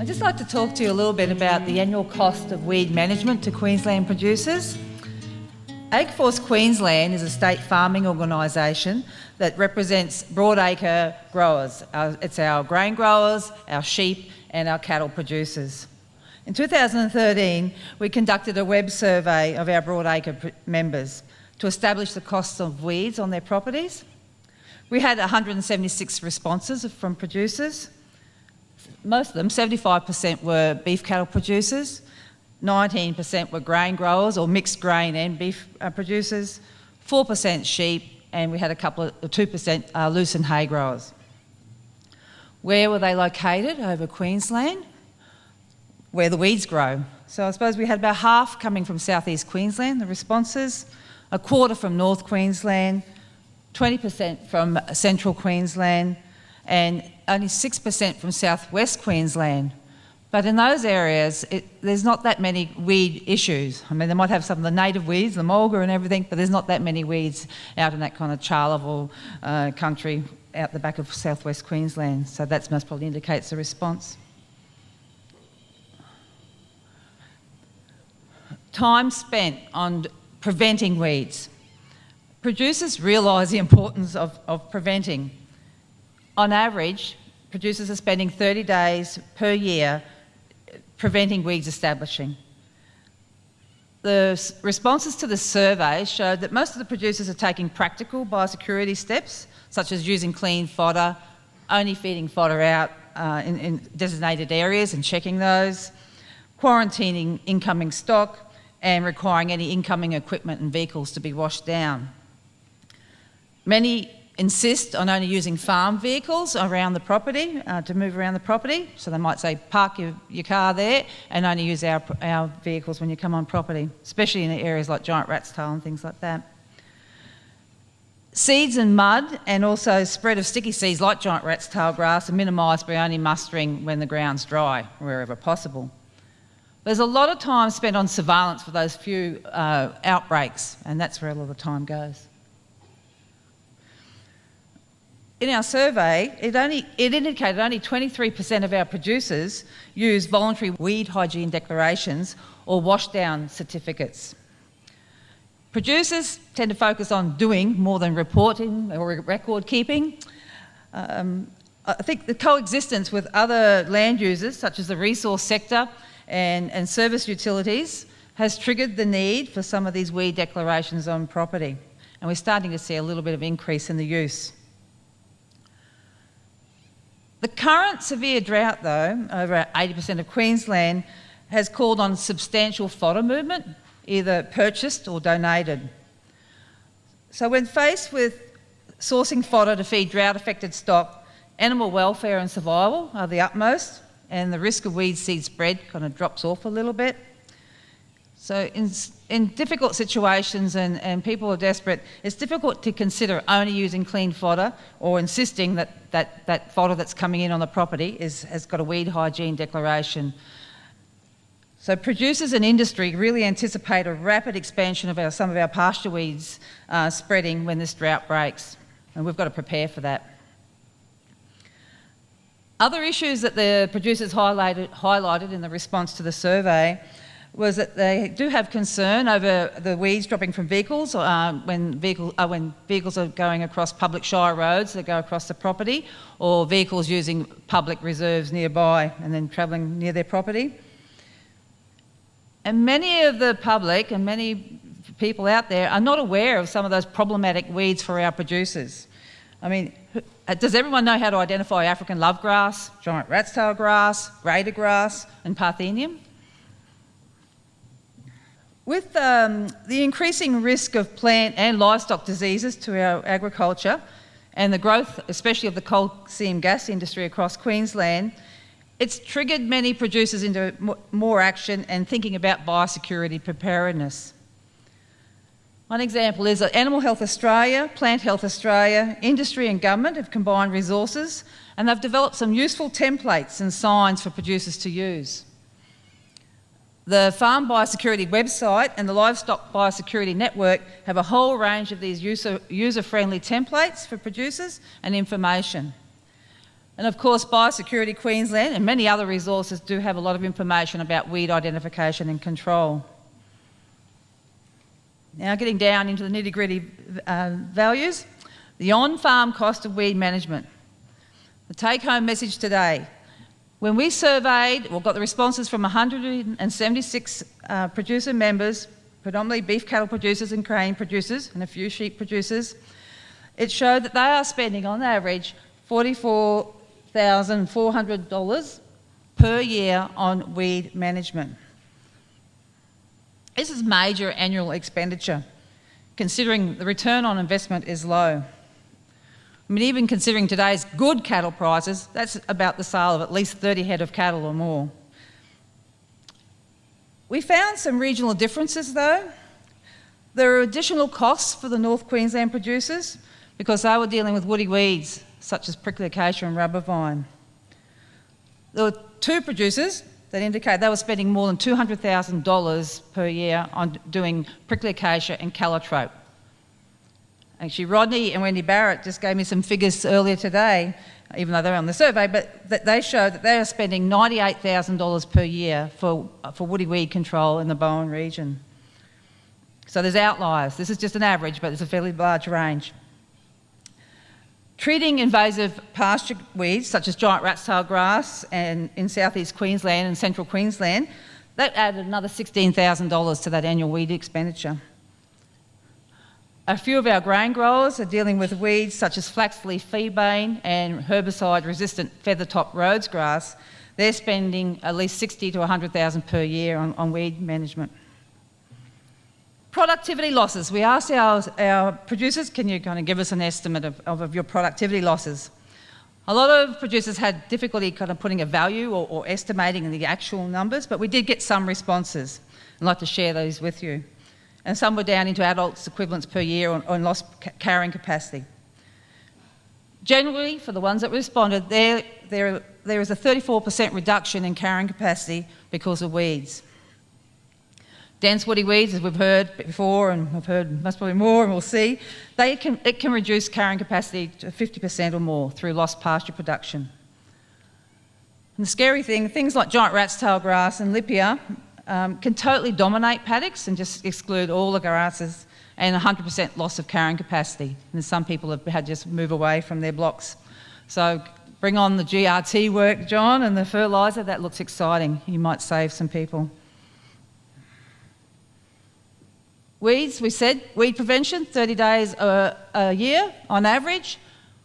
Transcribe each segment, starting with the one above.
I'd just like to talk to you a little bit about the annual cost of weed management to Queensland producers. AgForce Queensland is a state farming organisation that represents broadacre growers. It's our grain growers, our sheep and our cattle producers. In 2013, we conducted a web survey of our broadacre members to establish the costs of weeds on their properties. We had 176 responses from producers. Most of them, 75%, were beef cattle producers, 19% were grain growers or mixed grain and beef producers, 4% sheep, and we had 2% loose and hay growers. Where were they located over Queensland? Where the weeds grow. So I suppose we had about half coming from southeast Queensland, the responses, a quarter from North Queensland, 20% from central Queensland, and only 6% from southwest Queensland. But in those areas, there's not that many weed issues. I mean, they might have some of the native weeds, the mulga and everything, but there's not that many weeds out in that kind of Charleville country out the back of southwest Queensland. So that most probably indicates the response. Time spent on preventing weeds. Producers realise the importance of preventing. On average, producers are spending 30 days per year preventing weeds establishing. The responses to the survey showed that most of the producers are taking practical biosecurity steps, such as using clean fodder, only feeding fodder out in designated areas and checking those, quarantining incoming stock, and requiring any incoming equipment and vehicles to be washed down. Many insist on only using farm vehicles around the property, to move around the property. So they might say, park your car there and only use our vehicles when you come on property, especially in areas like giant rat's tail and things like that. Seeds and mud and also spread of sticky seeds like giant rat's tail grass are minimised by only mustering when the ground's dry, wherever possible. There's a lot of time spent on surveillance for those few outbreaks, and that's where a lot of the time goes. In our survey, it indicated only 23% of our producers use voluntary weed hygiene declarations or washdown certificates. Producers tend to focus on doing more than reporting or record keeping. I think the coexistence with other land users, such as the resource sector and service utilities, has triggered the need for some of these weed declarations on property. And we're starting to see a little bit of increase in the use. The current severe drought, though, over 80% of Queensland, has called on substantial fodder movement, either purchased or donated. So when faced with sourcing fodder to feed drought-affected stock, animal welfare and survival are the utmost, and the risk of weed seed spread kind of drops off a little bit. So in difficult situations and people are desperate, it's difficult to consider only using clean fodder or insisting that fodder that's coming in on the property has got a weed hygiene declaration. So producers and industry really anticipate a rapid expansion of some of our pasture weeds spreading when this drought breaks, and we've got to prepare for that. Other issues that the producers highlighted in the response to the survey was that they do have concern over the weeds dropping from vehicles when vehicles are going across public shire roads that go across the property, or vehicles using public reserves nearby and then travelling near their property. And many of the public and many people out there are not aware of some of those problematic weeds for our producers. I mean, does everyone know how to identify African lovegrass, giant rat's tail grass, grader grass and parthenium? With the increasing risk of plant and livestock diseases to our agriculture and the growth, especially of the coal seam gas industry across Queensland, it's triggered many producers into more action and thinking about biosecurity preparedness. One example is that Animal Health Australia, Plant Health Australia, industry and government have combined resources, and they've developed some useful templates and signs for producers to use. The Farm Biosecurity website and the Livestock Biosecurity Network have a whole range of these user-friendly templates for producers and information. And of course, Biosecurity Queensland and many other resources do have a lot of information about weed identification and control. Now getting down into the nitty-gritty values, the on-farm cost of weed management. The take-home message today, when we surveyed or got the responses from 176 producer members, predominantly beef cattle producers and grain producers and a few sheep producers, it showed that they are spending on average $44,400 per year on weed management. This is major annual expenditure, considering the return on investment is low. I mean, even considering today's good cattle prices, that's about the sale of at least 30 head of cattle or more. We found some regional differences though. There are additional costs for the North Queensland producers because they were dealing with woody weeds such as prickly acacia and rubber vine. There were two producers that indicate they were spending more than $200,000 per year on doing prickly acacia and callitrope. Actually, Rodney and Wendy Barrett just gave me some figures earlier today, even though they're on the survey, but that they show that they are spending $98,000 per year for woody weed control in the Bowen region. So there's outliers. This is just an average, but it's a fairly large range. Treating invasive pasture weeds, such as giant rat's-tail grass and in southeast Queensland and central Queensland, that added another $16,000 to that annual weed expenditure. A few of our grain growers are dealing with weeds such as flaxleaf feebane and herbicide-resistant feather-top Rhodes grass. They're spending at least $60,000 to $100,000 per year on weed management. Productivity losses. We asked our producers, can you kind of give us an estimate of your productivity losses? A lot of producers had difficulty kind of putting a value or estimating the actual numbers, but we did get some responses. I'd like to share those with you. And some were down into adults equivalents per year on lost carrying capacity. Generally, for the ones that responded, there is a 34% reduction in carrying capacity because of weeds. Dense woody weeds, as we've heard before, and we've heard most probably more, and we'll see, it can reduce carrying capacity to 50% or more through lost pasture production. And the scary thing, things like giant rat's tail grass and lipia can totally dominate paddocks and just exclude all the grasses, and 100% loss of carrying capacity. And some people have had to just move away from their blocks. So bring on the GRT work, John, and the fertiliser. That looks exciting. You might save some people. Weeds, we said, weed prevention, 30 days a year on average.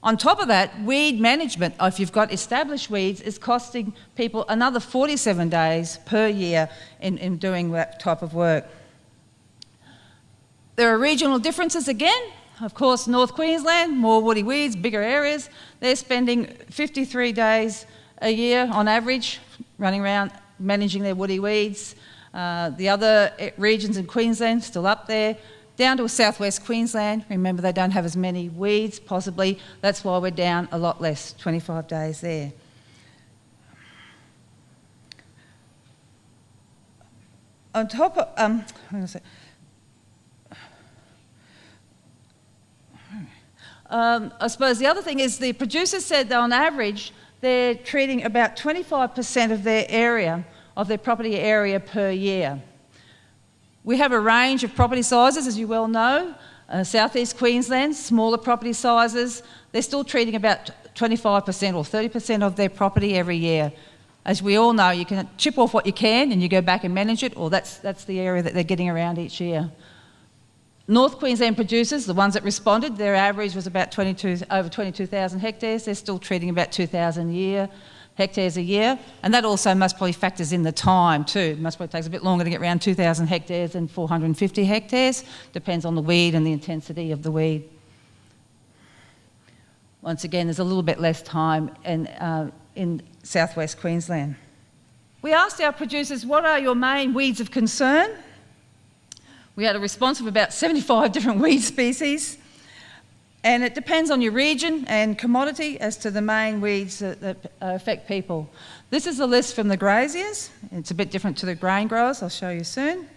On top of that, weed management, if you've got established weeds, is costing people another 47 days per year in doing that type of work. There are regional differences again. Of course, North Queensland, more woody weeds, bigger areas. They're spending 53 days a year on average running around managing their woody weeds. The other regions in Queensland still up there. Down to southwest Queensland, remember they don't have as many weeds, possibly. That's why we're down a lot less, 25 days there. On top of, I suppose the other thing is the producers said that on average they're treating about 25% of their area, of their property area per year. We have a range of property sizes, as you well know. Southeast Queensland, smaller property sizes, they're still treating about 25% or 30% of their property every year. As we all know, you can chip off what you can and you go back and manage it, or that's the area that they're getting around each year. North Queensland producers, the ones that responded, their average was about over 22,000 hectares. They're still treating about 2,000 hectares a year, and that also most probably factors in the time too. Most probably takes a bit longer to get around 2,000 hectares than 450 hectares. Depends on the weed and the intensity of the weed. Once again, there's a little bit less time in southwest Queensland. We asked our producers, what are your main weeds of concern? We had a response of about 75 different weed species, and it depends on your region and commodity as to the main weeds that affect people. This is a list from the Graziers. It's a bit different to the Graingrowers, I'll show you soon.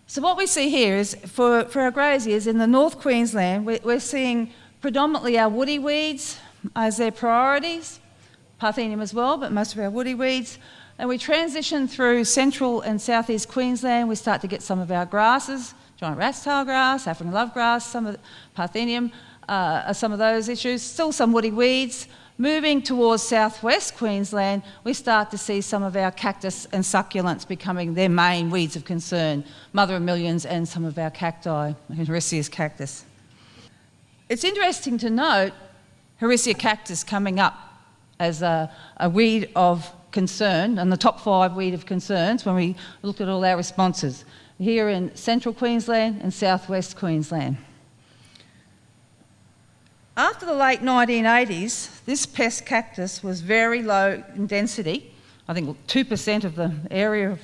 So what we see here is, for our Graziers in the North Queensland, we're seeing predominantly our woody weeds as their priorities, Parthenium as well, but most of our woody weeds. And we transition through central and southeast Queensland. We start to get some of our grasses, giant rat's tail grass, African love grass, some of the Parthenium, some of those issues. Still some woody weeds. Moving towards southwest Queensland, we start to see some of our cactus and succulents becoming their main weeds of concern, mother of millions and some of our cacti, Graziers cactus. It's interesting to note Graziers cactus coming up as a weed of concern, and the top 5 weed of concerns when we look at all our responses here in central Queensland and southwest Queensland. After the late 1980s, this pest cactus was very low in density. I think 2% of the area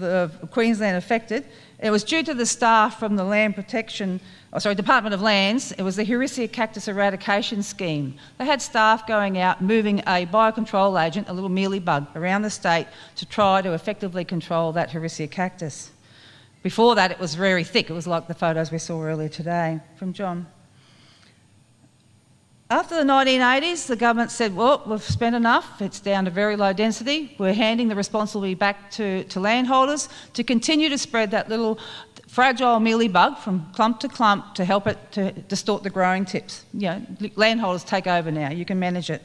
of Queensland affected. It was due to the staff from the Department of Lands. It was the Graziers Cactus Eradication Scheme. They had staff going out moving a biocontrol agent, a little mealybug, around the state to try to effectively control that Graziers cactus. Before that, it was very thick. It was like the photos we saw earlier today from John. After the 1980s, the government said, well, we've spent enough, it's down to very low density. We're handing the responsibility back to landholders to continue to spread that little fragile mealybug from clump to help it to distort the growing tips. You know, landholders take over now, you can manage it.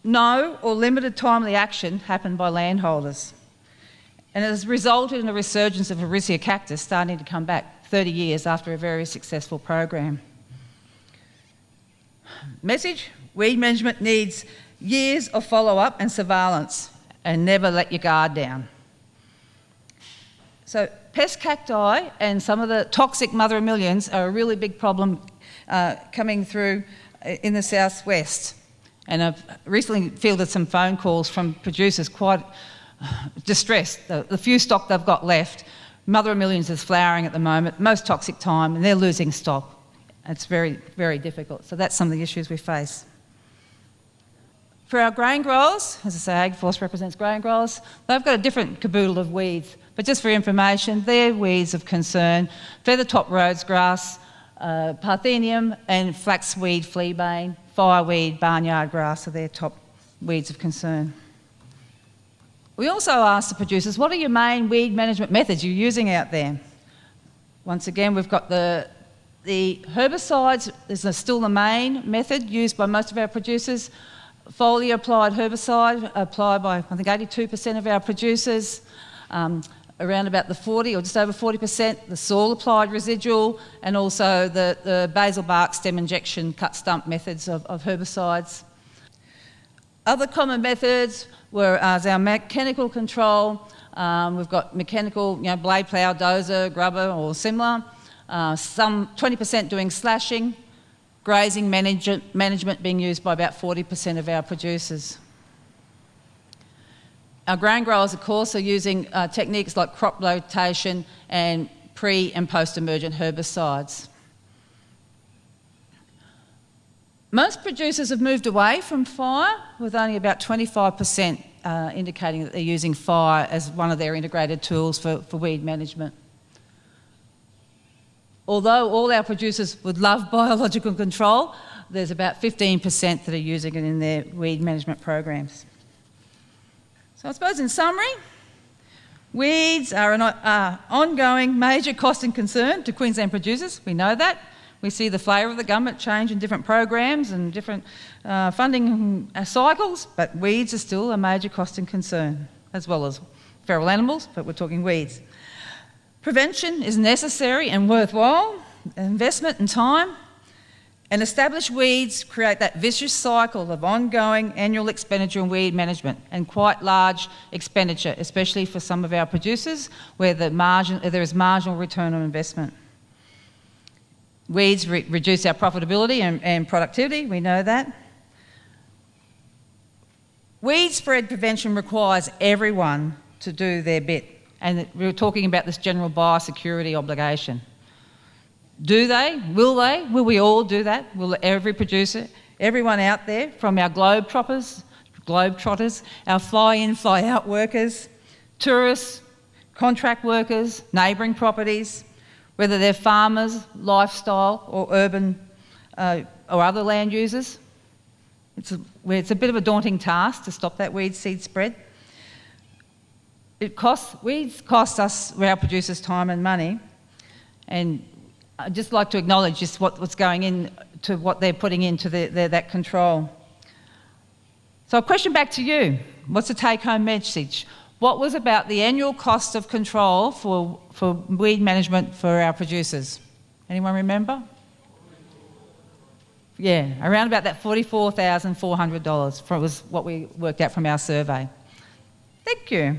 No or limited timely action happened by landholders. And it has resulted in a resurgence of Graziers cactus starting to come back 30 years after a very successful program. Message: weed management needs years of follow-up and surveillance, and never let your guard down. So pest cacti and some of the toxic mother of millions are a really big problem coming through in the southwest. And I've recently fielded some phone calls from producers quite distressed. The few stock they've got left, mother of millions is flowering at the moment, most toxic time, and they're losing stock. It's very, very difficult. So that's some of the issues we face. For our grain growers, as I say, AgForce represents grain growers, they've got a different caboodle of weeds. But just for information, they're weeds of concern: feather-top rhodes grass, Parthenium and flaxweed, fleabane, fireweed, barnyard grass are their top weeds of concern. We also asked the producers, what are your main weed management methods you're using out there? Once again, we've got the herbicides is still the main method used by most of our producers. Foliar applied herbicide applied by, I think, 82% of our producers. Around about the 40 or just over 40%, the soil applied residual, and also the basal bark stem injection cut stump methods of herbicides. Other common methods were as our mechanical control. We've got mechanical, blade plough, dozer, grubber or similar. Some 20% doing slashing, grazing management being used by about 40% of our producers. Our grain growers, of course, are using techniques like crop rotation and pre- and post-emergent herbicides. Most producers have moved away from fire, with only about 25% indicating that they're using fire as one of their integrated tools for weed management. Although all our producers would love biological control, there's about 15% that are using it in their weed management programs. So I suppose in summary, weeds are an ongoing major cost and concern to Queensland producers. We know that. We see the flavour of the government change in different programs and different funding cycles, but weeds are still a major cost and concern, as well as feral animals, but we're talking weeds. Prevention is necessary and worthwhile, investment and time, and established weeds create that vicious cycle of ongoing annual expenditure in weed management, and quite large expenditure, especially for some of our producers where there is marginal return on investment. Weeds reduce our profitability and productivity, we know that. Weed spread prevention requires everyone to do their bit. And we were talking about this general biosecurity obligation. Do they? Will they? Will we all do that? Will every producer, everyone out there, from our globetrotters, our fly-in, fly-out workers, tourists, contract workers, neighbouring properties, whether they're farmers, lifestyle or urban or other land users? It's a bit of a daunting task to stop that weed seed spread. Weeds cost us, our producers, time and money, and I'd just like to acknowledge just what's going into what they're putting into that control. So a question back to you. What's the take-home message? What was about the annual cost of control for weed management for our producers? Anyone remember? Yeah, around about that $44,400 was what we worked out from our survey. Thank you.